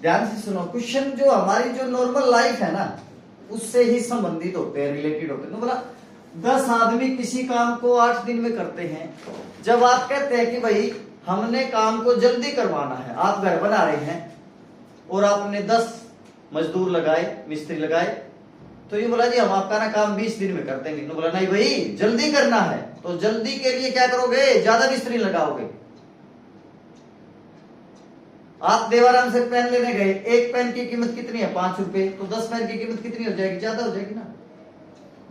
ध्यान से सुनो, क्वेश्चन जो हमारी जो नॉर्मल लाइफ है ना उससे ही संबंधित होते हैं, रिलेटेड होते हैं। तो बोला 10 आदमी किसी काम को 8 दिन में करते हैं। जब आप कहते हैं कि भाई हमने काम को जल्दी करवाना है, आप घर बना रहे हैं और आपने 10 मजदूर लगाए, मिस्त्री लगाए, तो ये बोला जी हम आपका ना काम 20 दिन में कर देंगे। तो बोला नहीं भाई जल्दी करना है, तो जल्दी के लिए क्या करोगे, ज्यादा मिस्त्री लगाओगे। आप देवाराम से पेन लेने गए, एक पेन की कीमत कितनी है, 5 रुपए, तो 10 पेन की कीमत कितनी हो जाएगी, ज्यादा हो जाएगी ना।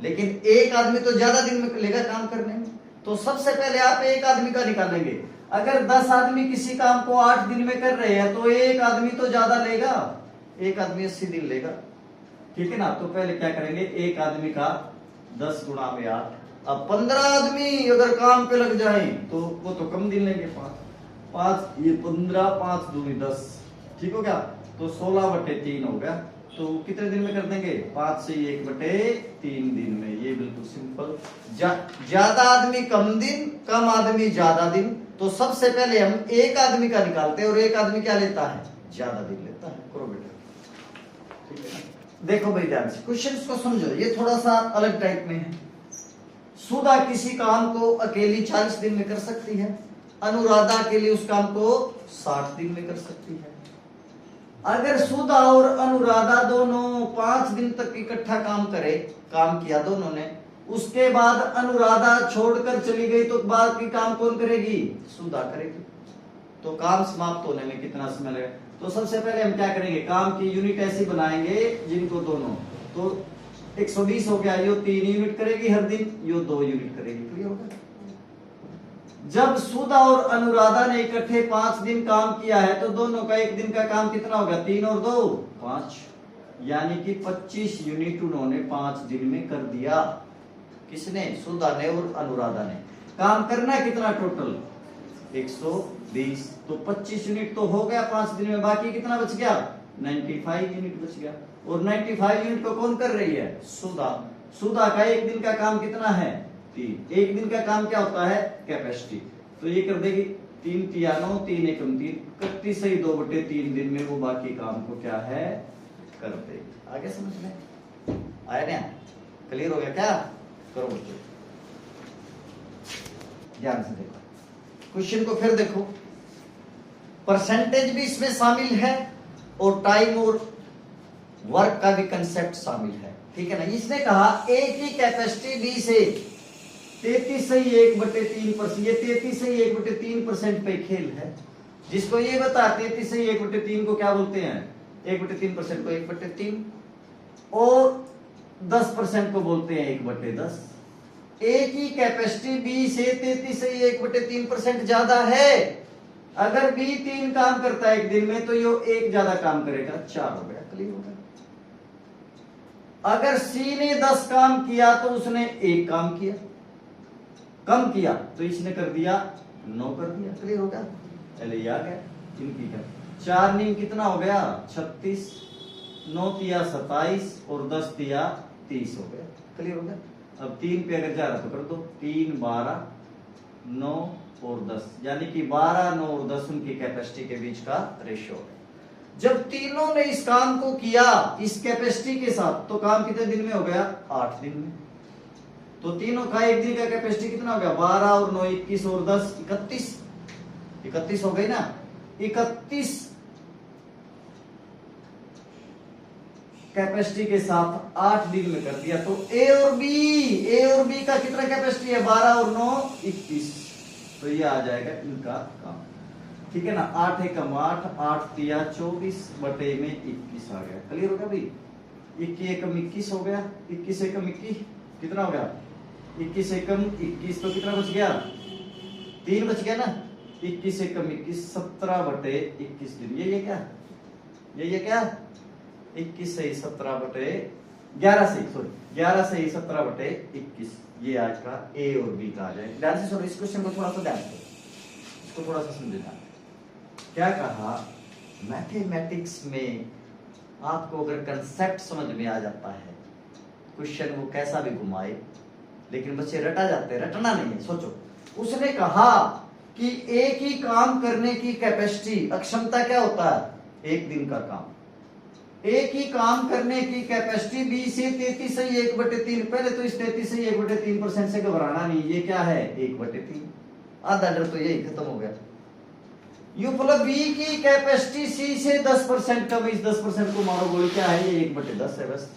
लेकिन एक आदमी तो ज्यादा दिन में लेगा काम करने में, तो सबसे पहले आप एक आदमी का निकालेंगे। अगर 10 आदमी किसी काम को 8 दिन में कर रहे हैं तो एक आदमी तो ज्यादा लेगा, एक आदमी 80 दिन लेगा, ठीक है ना। तो पहले क्या करेंगे, एक आदमी का 10 गुणा में 8। अब 15 आदमी अगर काम पे लग जाए तो वो तो कम दिन लेंगे, 5 ये 15, 5 दूनी 10, ठीक हो गया। तो 16/3 हो गया। तो कितने दिन में कर देंगे, 5 से 1/3 दिन में। ये बिल्कुल सिंपल। ज्यादा आदमी कम दिन, कम आदमी ज्यादा दिन। तो सबसे पहले हम एक आदमी का निकालते हैं, और एक आदमी क्या लेता है, ज्यादा दिन लेता है। करो बेटा, ठीक है ना। देखो भाई ध्यान से क्वेश्चंस को समझो, ये थोड़ा सा अलग टाइप में है। सुधा किसी काम को अकेली 40 दिन में कर सकती है, अनुराधा के लिए उस काम को 60 दिन में कर सकती है। अगर सुधा और अनुराधा दोनों 5 दिन तक इकट्ठा काम किया दोनों ने, उसके बाद अनुराधा छोड़कर चली गई, तो बाकी काम कौन करेगी, सुधा करेगी। तो काम समाप्त होने में कितना समय लगेगा। तो सबसे पहले हम क्या करेंगे, काम की यूनिट ऐसी बनाएंगे जिनको दोनों, तो 120 हो गया, यो 3 यूनिट करेगी हर दिन, यो 2 यूनिट करेगी। क्लियर होगा। जब सुधा और अनुराधा ने इकट्ठे 5 दिन काम किया है, तो दोनों का एक दिन का काम कितना होगा, 3 और 2 5, यानी कि 25 यूनिट उन्होंने 5 दिन में कर दिया। किसने, सुधा ने और अनुराधा ने। काम करना कितना टोटल, 120। तो 25 यूनिट तो हो गया 5 दिन में, बाकी कितना बच गया, 95 यूनिट बच गया। और 95 यूनिट को कौन कर रही है, सुधा। सुधा का एक दिन का काम कितना है, 3। एक दिन का काम क्या होता है, कैपेसिटी। तो ये कर देगी 3 तिया 9, 3 एकम 3, 31 से 2/3 दिन में वो बाकी काम को क्या है, कर देगी। आगे समझ में आया ना, क्लियर हो गया क्या। करो बच्चों, ध्यान से देखो क्वेश्चन को, फिर देखो परसेंटेज भी इसमें शामिल है और टाइम और वर्क का भी कंसेप्ट शामिल है, ठीक है ना। इसने कहा एक ही कैपेसिटी बी से 33/1/3%, ये 33/1/3% पे खेल है। जिसको ये बता 33/1/3 को क्या बोलते हैं, 1/3% को 1/3, और 10% को बोलते हैं 1/10। एक ही कैपेसिटी बी से 33/1/3% ज्यादा है। अगर बी 3 काम करता है एक दिन में, तो ये 1 ज्यादा काम करेगा, 4 हो गया। क्लियर हो गया। अगर सी ने 10 काम किया तो उसने 1 काम किया, कम किया तो इसने कर दिया 9 कर दिया। क्लियर हो गया। चले आ गया इनकी का 4 नीम कितना हो गया, 36, 9 तिया 27 और 10 तिया 30 हो गया। क्लियर हो गया। अब 3 पे अगर जा रहा तो कर दो, 3 12 9 और 10, यानी कि 12 9 और 10 उनकी कैपेसिटी के बीच का रेशियो है। जब तीनों ने इस काम को किया इस कैपेसिटी के साथ, तो काम कितने दिन में हो गया, 8 दिन में। तो तीनों का एक दिन का कैपेसिटी कितना हो गया, 12 और 9 21 और 10 31 हो गई ना। 31 कैपेसिटी के साथ 8 दिन में कर दिया। तो ए और बी का कितना कैपेसिटी है, 12 और 9 21। तो ये आ जाएगा इनका काम, ठीक है ना। 8 एकम 8, 8 तिया 24 बटे में 21 आ गया। क्लियर हो गया भाई। 21 एकम 21 हो गया, 21 एकम 21 कितना हो गया, 21 एकम 21, तो कितना बच गया, 3 बच गया ना। 21 एकम 21 17/21 दिन। ये क्या, ये क्या 21 से 17/11 से, सॉरी 11 से 17/21। ये आज का ए और बी का आ जाएगा। ध्यान से सुनो इस क्वेश्चन को, थोड़ा सा ध्यान से इसको थोड़ा सा समझना। क्या कहा, मैथमेटिक्स में आपको अगर कंसेप्ट समझ में आ जाता है, क्वेश्चन वो कैसा भी घुमाए, लेकिन बच्चे रटा जाते हैं, रटना नहीं है। सोचो, उसने कहा कि एक ही काम करने की कैपेसिटी, अक्षमता क्या होता है, एक दिन का काम, एक ही काम करने की कैपेसिटी बी से 33/1/3। पहले तो इस 33/1/3% से घबराना नहीं, ये क्या है 1/3, आधा डर तो यही खत्म हो गया। यू मतलब बी की कैपेसिटी सी से 10% कम, इस 10% को मारो गोली, क्या है ये 1/10 है बस।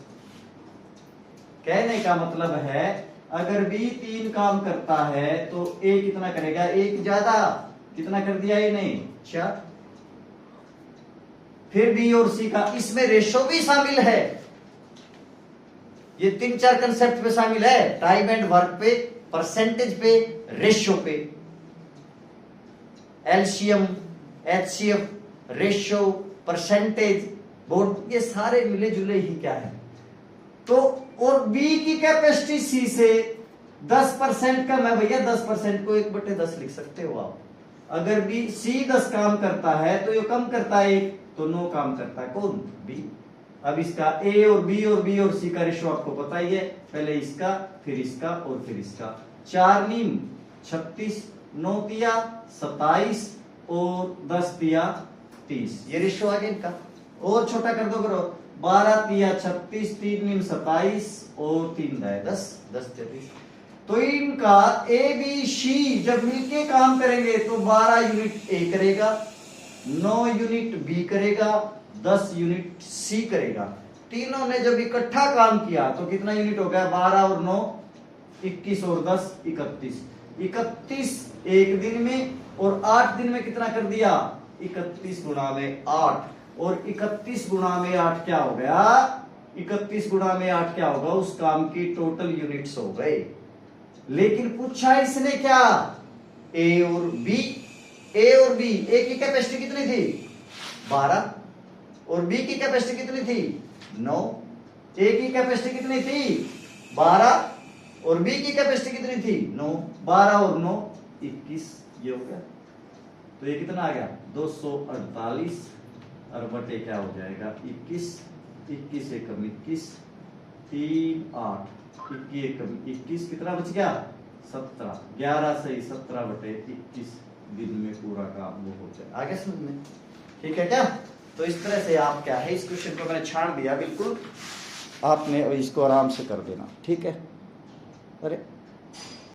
कहने का मतलब है अगर बी 3 काम करता है तो ए कितना करेगा, एक ज्यादा, कितना कर दिया ये नहीं 4। फिर बी और सी का इसमें रेशो भी शामिल है, ये 3-4 कंसेप्ट पे शामिल है, टाइम एंड वर्क पे, परसेंटेज पे, रेशो पे, LCM, HCF, ratio, percentage, board, ये सारे मिले जुले ही क्या है। तो और बी की कैपेसिटी सी से 10% कम है भैया, 10% को 1/10 लिख सकते हो आप। अगर बी सी 10 काम करता है तो ये कम करता है 1, तो 9 काम करता है कौन, बी। अब इसका ए और बी और सी का रेशो आपको पता ही है, पहले इसका फिर इसका और फिर इसका, 4 नीम 36, 9 तिया 27 और 10 तिया 30, ये रेशो आ गया इनका। और छोटा कर दो करो, 12 तिया 36, 3 नीम 27 और 3 10, 10 33। तो इनका ए बी सी जब मिलके काम करेंगे तो 12 यूनिट ए करेगा, 9 यूनिट बी करेगा, 10 यूनिट सी करेगा। तीनों ने जब इकट्ठा काम किया तो कितना यूनिट हो गया, 12 और 9 21 और 10 31, 31 एक दिन में, और 8 दिन में कितना कर दिया, 31 गुणा में 8, और 31 गुणा में 8 क्या हो गया, 31 गुणा में 8 क्या होगा, उस काम की टोटल यूनिट्स हो गए। लेकिन पूछा इसने क्या, ए और बी, ए की कैपेसिटी कितनी थी 12, और बी की कैपेसिटी कितनी थी 9। ए की कैपेसिटी कितनी थी 12 और बी की कैपेसिटी कितनी थी 9, 12 और 9 21, ये हो गया। तो ये कितना आ गया 248, और बटे क्या हो जाएगा 21, 21 एकम 21, 3 8, 21 एकम 21, कितना बच गया 17, 11 से 17/21 दिन में पूरा काम वो हो जाए। आगे समझ में, ठीक है क्या। तो इस तरह से आप क्या है, इस क्वेश्चन को मैंने छाड़ दिया बिल्कुल, आपने इसको आराम से कर देना, ठीक है। अरे